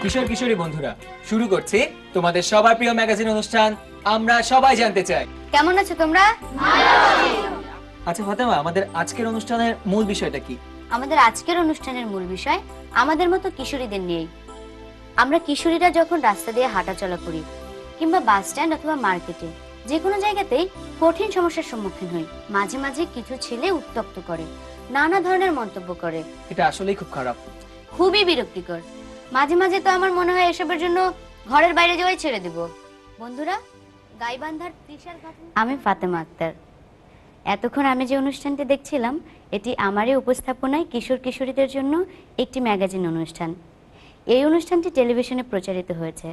কিশোর কিশোরী বন্ধুরা, শুরু করছি তোমাদের সবার প্রিয় ম্যাগাজিন অনুষ্ঠান আমরা সবাই জানতে চাই। কেমন আছো তোমরা? আচ্ছা ফাতেমা, আমাদের আজকের অনুষ্ঠানের মূল বিষয়টা কি? আমাদের আজকের অনুষ্ঠানের মূল বিষয় আমাদের মতো কিশোরীদের নিয়েই। আমরা কিশোরীরা যখন রাস্তা দিয়ে হাঁটাচলা করি কিংবা বাস স্ট্যান্ড অথবা মার্কেটে, যে কোনো জায়গাতেই কঠিন সমস্যার সম্মুখীন হই। মাঝে মাঝে কিছু ছেলে উত্তপ্ত করে, নানা ধরনের মন্তব্য করে। এটা আসলেই খুব খারাপ, খুবই বিরক্তিকর। মাঝে মাঝে তো আমার মনে হয় এসবের জন্য ঘরের বাইরে যাওয়াই ছেড়ে দিব। বন্ধুরা, গাইবান্ধার তৃষার কথা। আমি ফাতেমা আক্তার। এতক্ষণ আমি যে অনুষ্ঠানটি দেখছিলাম, এটি আমারই উপস্থাপনায় কিশোর কিশোরীদের জন্য একটি ম্যাগাজিন অনুষ্ঠান। এই অনুষ্ঠানটি টেলিভিশনে প্রচারিত হয়েছে।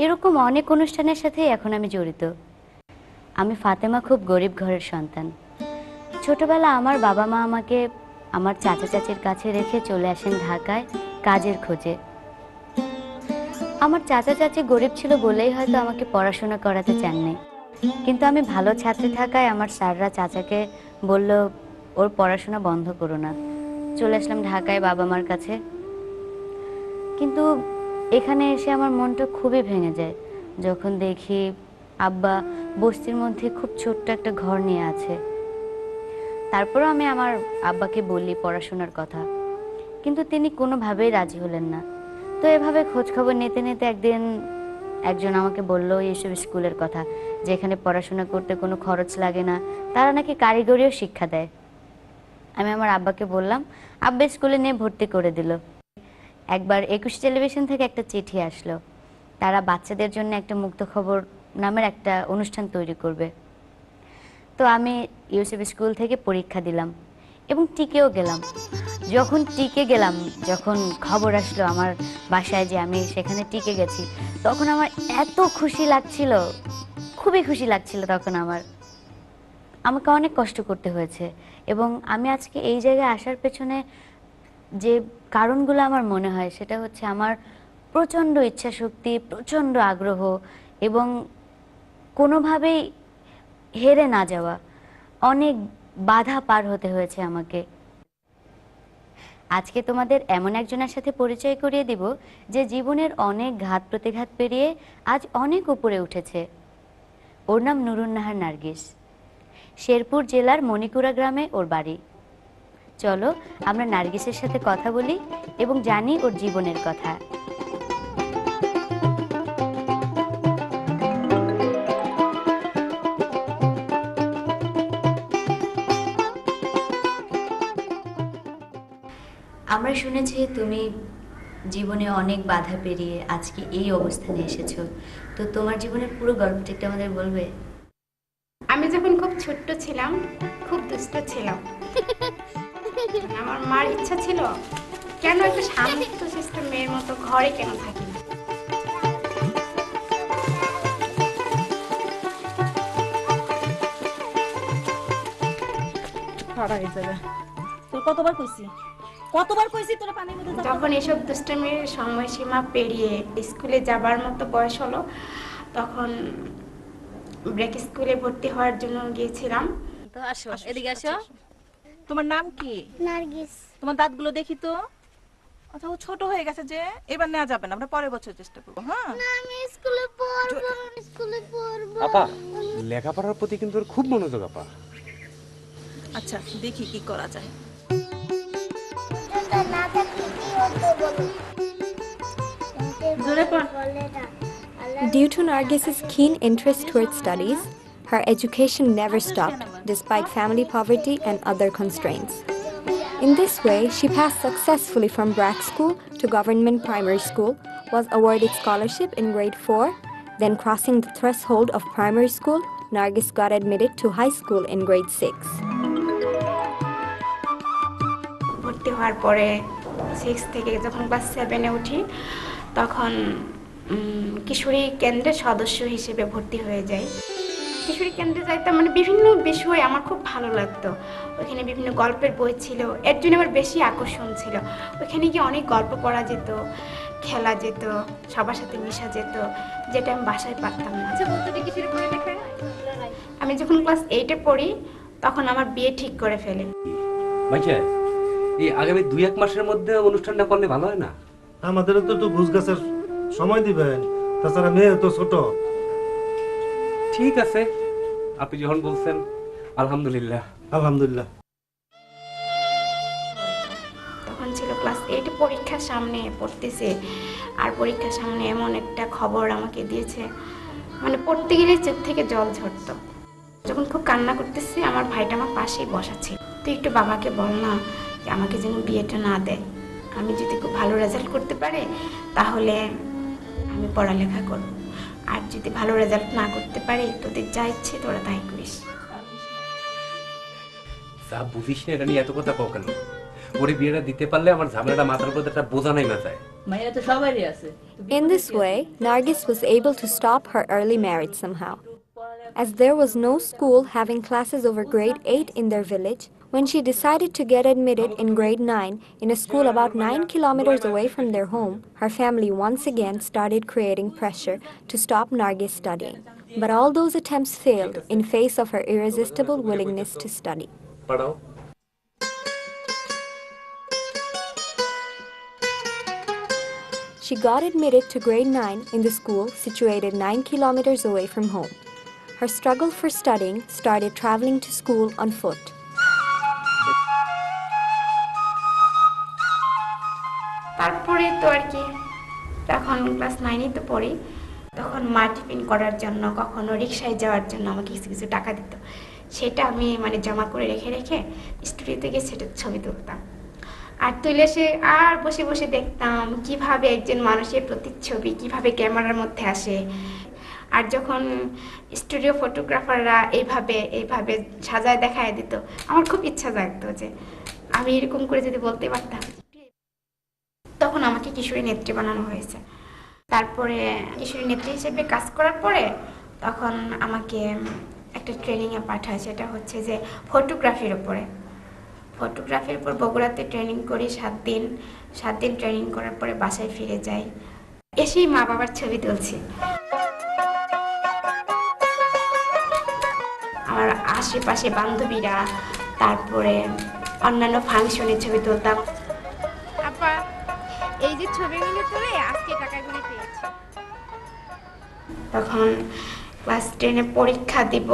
এরকম অনেক অনুষ্ঠানের সাথে এখন আমি জড়িত। আমি ফাতেমা খুব গরিব ঘরের সন্তান। ছোটবেলা আমার বাবা মা আমাকে আমার চাচা চাচির কাছে রেখে চলে আসেন ঢাকায় কাজের খোঁজে। আমার চাচা চাচি গরিব ছিল বলেই হয়তো আমাকে পড়াশোনা করাতে চাননি, কিন্তু আমি ভালো ছাত্রী থাকায় আমার স্যাররা চাচাকে বলল, ওর পড়াশোনা বন্ধ করো না। চলে আসলাম ঢাকায় বাবা মার কাছে। কিন্তু এখানে এসে আমার মনটা খুবই ভেঙে যায় যখন দেখি আব্বা বস্তির মধ্যে খুব ছোট্ট একটা ঘর নিয়ে আছে। তারপরও আমি আমার আব্বাকে বললি পড়াশোনার কথা, কিন্তু তিনি কোনোভাবেই রাজি হলেন না। তো এভাবে খোঁজখবর নিতে নিতে একদিন একজন আমাকে বলল এইসব স্কুলের কথা, যেখানে পড়াশোনা করতে কোনো খরচ লাগে না, তারা নাকি কারিগরিও শিক্ষা দেয়। আমি আমার আব্বাকে বললাম, আব্বা স্কুলে নিয়ে ভর্তি করে দিল। একবার 21 টেলিভিশন থেকে একটা চিঠি আসলো, তারা বাচ্চাদের জন্য একটা মুক্ত খবর নামের একটা অনুষ্ঠান তৈরি করবে। তো আমি ইউসেফ স্কুল থেকে পরীক্ষা দিলাম এবং টিকেও গেলাম। যখন টিকে গেলাম, যখন খবর আসলো আমার বাসায় যে আমি সেখানে টিকে গেছি, তখন আমার এত খুশি লাগছিল, খুবই খুশি লাগছিল। তখন আমাকে অনেক কষ্ট করতে হয়েছে এবং আমি আজকে এই জায়গায় আসার পেছনে যে কারণগুলো আমার মনে হয় সেটা হচ্ছে আমার প্রচণ্ড ইচ্ছা শক্তি, প্রচণ্ড আগ্রহ এবং কোনোভাবেই হেরে না যাওয়া। অনেক বাধা পার হতে হয়েছে আমাকে। আজকে তোমাদের এমন একজনের সাথে পরিচয় করিয়ে দিব যে জীবনের অনেক ঘাত প্রতিঘাত পেরিয়ে আজ অনেক উপরে উঠেছে। ওর নাম নুরুন্নাহার নার্গিস। শেরপুর জেলার মণিকুড়া গ্রামে ওর বাড়ি। চলো আমরা নার্গিসের সাথে কথা বলি এবং জানি ওর জীবনের কথা। আমরা শুনেছি তুমি জীবনে অনেক বাধা পেরিয়ে আজকে এই অবস্থানে এসেছো, তো তোমার জীবনের পুরো গল্পটা একটু আমাদের বলবে? আমি যখন খুব ছোট্ট ছিলাম, খুব দুষ্ট ছিলাম। আমার মার ইচ্ছা ছিল কেন একটা শান্তশিষ্ট মেয়ের মতো ঘরে কেন থাকি না। যখন এসব দুষ্টমির সময়সীমা পেরিয়ে স্কুলে যাবার মতো বয়স হলো, তখন ব্রেক স্কুলে ভর্তি হওয়ার জন্য গিয়েছিলাম। তো আসো, এদিকে আসো। তোমার নাম কি? নার্গিস। তোমার দাঁতগুলো দেখি তো। আচ্ছা, ও ছোট হয়ে গেছে যে, এবার নেওয়া যাবে না, আমরা পরের বছর চেষ্টা করবো। হ্যাঁ, আমি স্কুলে পড়বো, স্কুলে পড়বো। আপা, লেখাপড়ার প্রতি কিন্তু ওর খুব মনোযোগ আপা। আচ্ছা দেখি কি করা যায়। না থাকলে কি হতো বলো? জোরে পড়। Due to Nargis's keen interest towards studies, her education never stopped despite family poverty and other constraints. In this way, she passed successfully from Brat School to Government Primary School, was awarded scholarship in grade 4, then crossing the threshold of primary school, Nargis got admitted to high school in grade 6. ভর্তি হওয়ার পরে 6 থেকে যখন class 7-এ উঠি, তখন কিশোরী কেন্দ্রের সদস্য হিসেবে ভর্তি হয়ে যাই। কিশোরী কেন্দ্রে যাইতাম, মানে বিভিন্ন বিষয় আমার খুব ভালো লাগতো। ওইখানে বিভিন্ন গল্পের বই ছিল, এর জন্য আমার বেশি আকর্ষণ ছিল। ওইখানে গিয়ে অনেক গল্প পড়া যেত, খেলা যেত, সবার সাথে মিশা যেত, যেটা আমি বাসায় পারতাম না। আমি যখন ক্লাস 8-এ পড়ি, তখন আমার বিয়ে ঠিক করে ফেলে। ভাইয়া, এই আগামী 2-1 মাসের মধ্যে অনুষ্ঠানটা করলে ভালো হয় না? আমাদেরও তো একটু ঘুষ গাছের সময় দিবেন, তাছাড়া মেয়ে তো ছোট। ঠিক আছে, আপনি যখন বলছেন আলহামদুলিল্লাহ। আলহামদুলিল্লাহ। তখন ছিল ক্লাস 8 পরীক্ষার সামনে পড়তেছে, আর পরীক্ষার সামনে এমন একটা খবর আমাকে দিয়েছে, মানে পড়তে গেলে চোখ থেকে জল ঝরতো। যখন খুব কান্না করতেছি, আমার ভাইটা আমার পাশেই বসা ছিল। তুই একটু বাবাকে বল না যে আমাকে যেন বিয়েটা না দেয়, আমি যদি খুব ভালো রেজাল্ট করতে পারে তাহলে আমি পড়ালেখা করব, আর যদি ভালো রেজাল্ট না করতে পারি তোদের যা ইচ্ছে তোরা তাই করিস। যা বুঝিস না এটা নিয়ে এত কথা কও কেন? ওরে বিয়েটা দিতে পারলে আমার ঝামেলাটা মাথার উপর একটা বোঝা নাই না যায়। মাইয়া তো সবারই আছে। In this way, Nargis was able to stop her early marriage somehow. As there was no school having classes over grade 8 in their village, when she decided to get admitted in grade 9 in a school about 9 kilometers away from their home, her family once again started creating pressure to stop Nargis studying. But all those attempts failed in face of her irresistible willingness to study. পড়াও। She got admitted to grade 9 in the school situated 9 kilometers away from home. Her struggle for studying started traveling to school on foot. তারপরে তো আর কি, তখন class 9-এ তো পড়ি, তখন মা tiffin করার জন্য কখনো রিক্সায় যাওয়ার জন্য আমাকে কিছু কিছু টাকা দিত, সেটা আমি মানে জমা করে রেখে রেখে স্টুডিওতে গিয়ে সেটা ছবি তুলতাম, আর তুলে সে আর বসে বসে দেখতাম কিভাবে একজন মানুষের প্রতিচ্ছবি কিভাবে ক্যামেরার মধ্যে আসে। আর যখন স্টুডিও ফটোগ্রাফাররা এইভাবে এইভাবে সাজায় দেখায় দিত, আমার খুব ইচ্ছা জাগতো যে আমি এরকম করে যদি বলতে পারতাম। তখন আমাকে কিশোরী নেত্রী বানানো হয়েছে। তারপরে কিশোরী নেত্রী হিসেবে কাজ করার পরে তখন আমাকে একটা ট্রেনিংয়ে পাঠায়, সেটা হচ্ছে যে ফটোগ্রাফির উপরে। ফটোগ্রাফির উপর বগুড়াতে ট্রেনিং করি 7 দিন। 7 দিন ট্রেনিং করার পরে বাসায় ফিরে যাই, এসেই মা বাবার ছবি তুলছি। আমার আশেপাশে বান্ধবীরা, তারপরে অন্যান্য ফাংশনের ছবি তুলতাম। আপা এই যে ছবিগুলো তুলে আজকে টাকাগুলো পেয়েছি। তখন ক্লাস 10-এ পরীক্ষা দিব,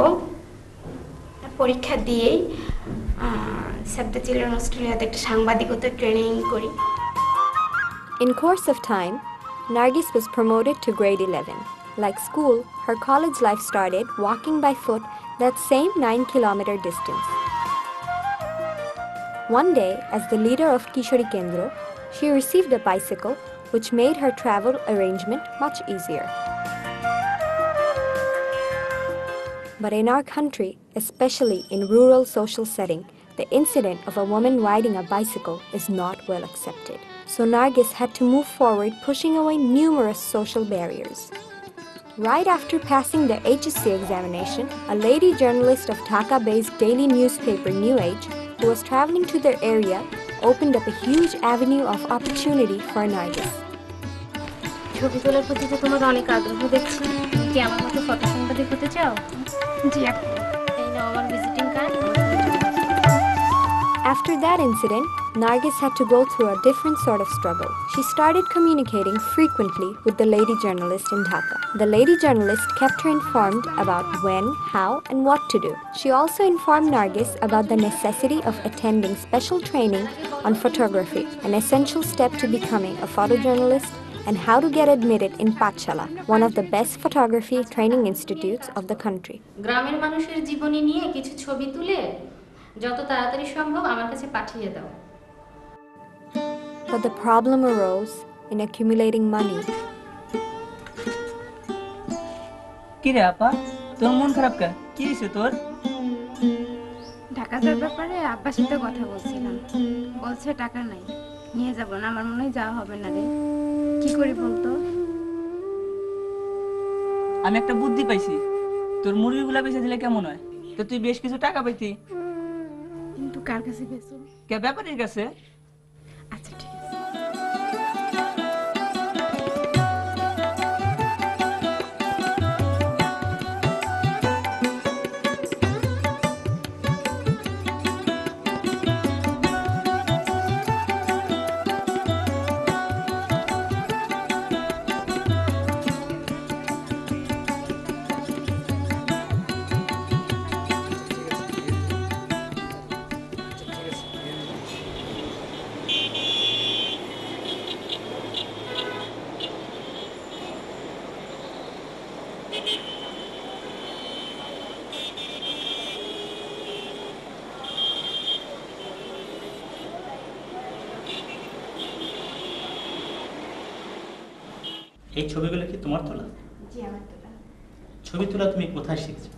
পরীক্ষা দিয়েই সেভ দ্য চিলড্রেন অস্ট্রেলিয়াতে একটা সাংবাদিকতার ট্রেনিং করি। In course of time, Nargis was promoted to grade 11. Like school, her college life started walking by foot that same 9-kilometer distance. One day, as the leader of Kishori Kendro, she received a bicycle, which made her travel arrangement much easier. But in our country, especially in rural social setting, the incident of a woman riding a bicycle is not well accepted. So Nargis had to move forward, pushing away numerous social barriers. Right after passing the HSC examination, a lady journalist of Dhaka-based daily newspaper New Age, who was traveling to their area, opened up a huge avenue of opportunity for Nargis. ছবি তোলার প্রতি তো তোমার অনেক আগ্রহ দেখছি, তুমি কি আমার মতো ফটো সাংবাদিক হতে চাও? জি আপু। এই নাও আমার visiting card. After that incident, Nargis had to go through a different sort of struggle. She started communicating frequently with the lady journalist in Dhaka. The lady journalist kept her informed about when, how, and what to do. She also informed Nargis about the necessity of attending special training on photography, an essential step to becoming a photojournalist, and how to get admitted in Pathshala, one of the best photography training institutes of the country. গ্রামের মানুষের জীবনী নিয়ে কিছু ছবি তুলে যত তাড়াতাড়ি সম্ভব আমার কাছে পাঠিয়ে দাও। But the problem arose in accumulating money. কি রে আপা, তোর মন খারাপ কেন? কি হয়েছে তোর? ঢাকা যাওয়ার ব্যাপারে আব্বার সাথে কথা বলছিলাম, বলছে টাকা নাই, নিয়ে যাব না। আমার মনে হয় যাওয়া হবে না রে, কি করি বলতো? আমি একটা বুদ্ধি পাইছি, তোর মুরগিগুলা বেঁচে দিলে কেমন হয়? তো তুই বেশ কিছু টাকা পাইতি। কিন্তু কার কাছে বেচো? কে ব্যাপারীর কাছে। আচ্ছা ঠিক আছে। এই ছবিগুলো কি তোমার তোলা? জি আমার তোলা। ছবি তোলা তুমি কোথায় শিখছো?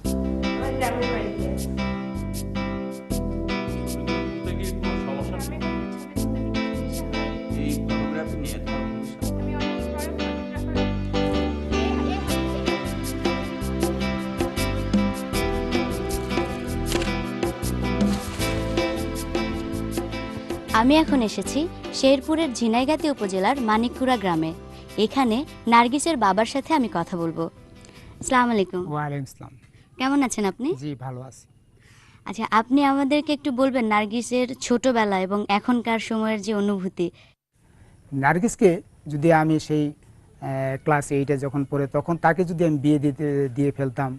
আমার গ্রামের বাড়িতে। এই ফটোগ্রাফি নিয়ে তোমার আমি এখন এসেছি শেরপুরের ঝিনাইগাতি উপজেলার মানিকপুরা গ্রামে। এখানে নার্গিসের বাবার সাথে আমি কথা বলবো। আসসালামু আলাইকুম। ওয়ালাইকুম আসসালাম। কেমন আছেন আপনি? জি ভালো আছি। আচ্ছা, আপনি আমাদেরকে একটু বলবেন নার্গিসের ছোটবেলা এবং এখনকার সময়ের যে অনুভূতি। নার্গিসকে যদি আমি সেই ক্লাস 8-এ যখন পড়ে তখন তাকে যদি আমি বিয়ে দিয়ে ফেলতাম,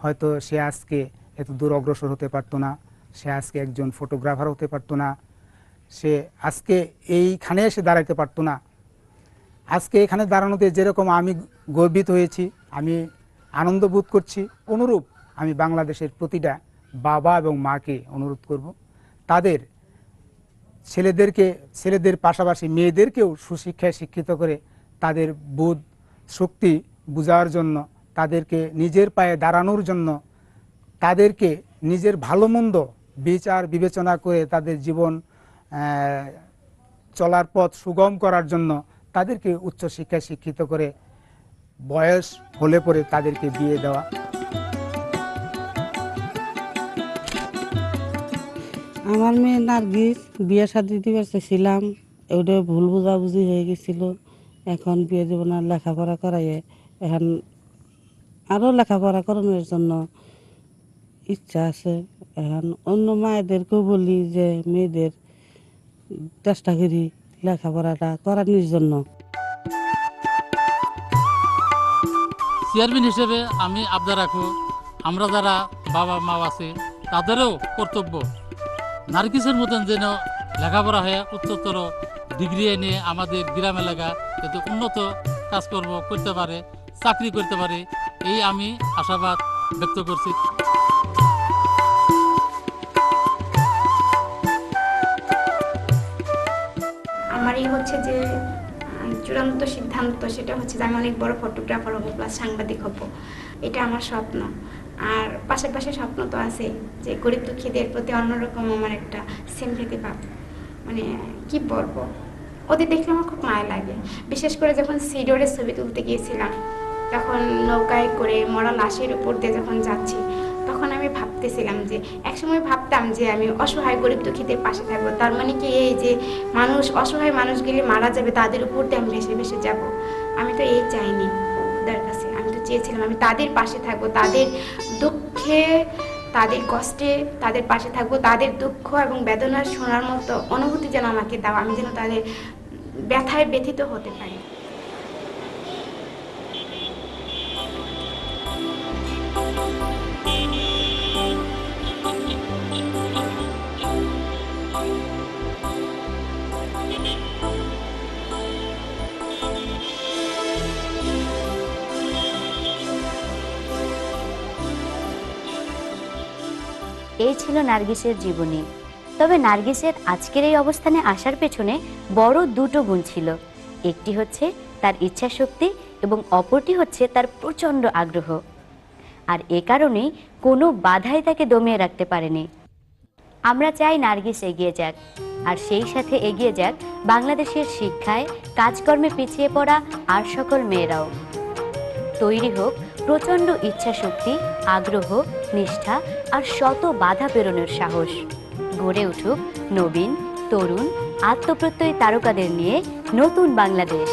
হয়তো সে আজকে এত দূর অগ্রসর হতে পারতো না, সে আজকে একজন ফটোগ্রাফার হতে পারতো না, সে আজকে এইখানে এসে দাঁড়াতে পারতো না। আজকে এখানে দাঁড়ানোতে যেরকম আমি গর্বিত হয়েছি, আমি আনন্দ বোধ করছি, অনুরূপ আমি বাংলাদেশের প্রতিটা বাবা এবং মাকে অনুরোধ করব তাদের ছেলেদের পাশাপাশি মেয়েদেরকেও সুশিক্ষায় শিক্ষিত করে তাদের বোধ শক্তি বোঝার জন্য, তাদেরকে নিজের পায়ে দাঁড়ানোর জন্য, তাদেরকে নিজের ভালো মন্দ বিচার বিবেচনা করে তাদের জীবন চলার পথ সুগম করার জন্য তাদেরকে উচ্চশিক্ষায় শিক্ষিত করে বয়স হলে পরে তাদেরকে বিয়ে দেওয়া। আমার মেয়ে নার্গিস বিয়ে শাদী দিতে চাইছিলাম, ওটা ভুল বুঝাবুঝি হয়ে গেছিল। এখন বিয়ে দেব না, লেখাপড়া করাইয়ে এখন আরও লেখাপড়া করানোর জন্য ইচ্ছা আছে। এখন অন্য মায়েদেরকেও বলি যে মেয়েদের চেষ্টা করি লেখাপড়াটা করানোর জন্য। চেয়ারম্যান হিসেবে আমি আবদার রাখবো, আমরা যারা বাবা মা আছে তাদেরও কর্তব্য নার্গিসের মতন যেন লেখাপড়া হয়ে উচ্চতর ডিগ্রি এনে আমাদের গ্রাম এলাকা যাতে উন্নত কাজকর্ম করতে পারে, চাকরি করতে পারে, এই আমি আশাবাদ ব্যক্ত করছি। আমারই হচ্ছে যে চূড়ান্ত সিদ্ধান্ত, সেটা হচ্ছে যে আমি অনেক বড় ফটোগ্রাফার হবো প্লাস সাংবাদিক হব, এটা আমার স্বপ্ন। আর পাশাপাশি স্বপ্ন তো আছে যে গরিব দুঃখীদের প্রতি অন্যরকম আমার একটা সিম্পেথি ভাব, মানে কি বলবো, ওদের দেখলে আমার খুব মায়া লাগে। বিশেষ করে যখন সিডোরে ছবি তুলতে গিয়েছিলাম, তখন নৌকায় করে মরা লাশের উপর দিয়ে যখন যাচ্ছি, তখন আমি ভাবতেছিলাম যে একসময় ভাবতাম যে আমি অসহায় গরিব দুঃখীদের পাশে থাকবো। তার মানে কি এই যে মানুষ অসহায় মানুষগুলি মারা যাবে তাদের উপর দিয়ে আমি ভেসে ভেসে যাব, আমি তো এই চাইনি ওদের কাছে। আমি তো চেয়েছিলাম আমি তাদের পাশে থাকবো, তাদের দুঃখে তাদের কষ্টে তাদের পাশে থাকবো, তাদের দুঃখ এবং বেদনা শোনার মতো অনুভূতি যেন আমাকে দাও, আমি যেন তাদের ব্যথায় ব্যথিত হতে পারি। এই ছিল নার্গিসের জীবনী। তবে নার্গিসের আজকের এই অবস্থানে আসার পেছনে বড় দুটো গুণ ছিল। একটি হচ্ছে তার ইচ্ছা শক্তি এবং অপরটি হচ্ছে তার প্রচণ্ড আগ্রহ। আর এ কারণেই কোনো বাধাই তাকে দমিয়ে রাখতে পারেনি। আমরা চাই নার্গিস এগিয়ে যাক, আর সেই সাথে এগিয়ে যাক বাংলাদেশের শিক্ষায় কাজকর্মে পিছিয়ে পড়া আর সকল মেয়েরাও। তৈরি হোক প্রচণ্ড ইচ্ছা শক্তি, আগ্রহ, নিষ্ঠা আর শত বাধা পেরোনোর সাহস। গড়ে উঠুক নবীন, তরুণ, আত্মপ্রত্যয়ী তারকাদের নিয়ে নতুন বাংলাদেশ।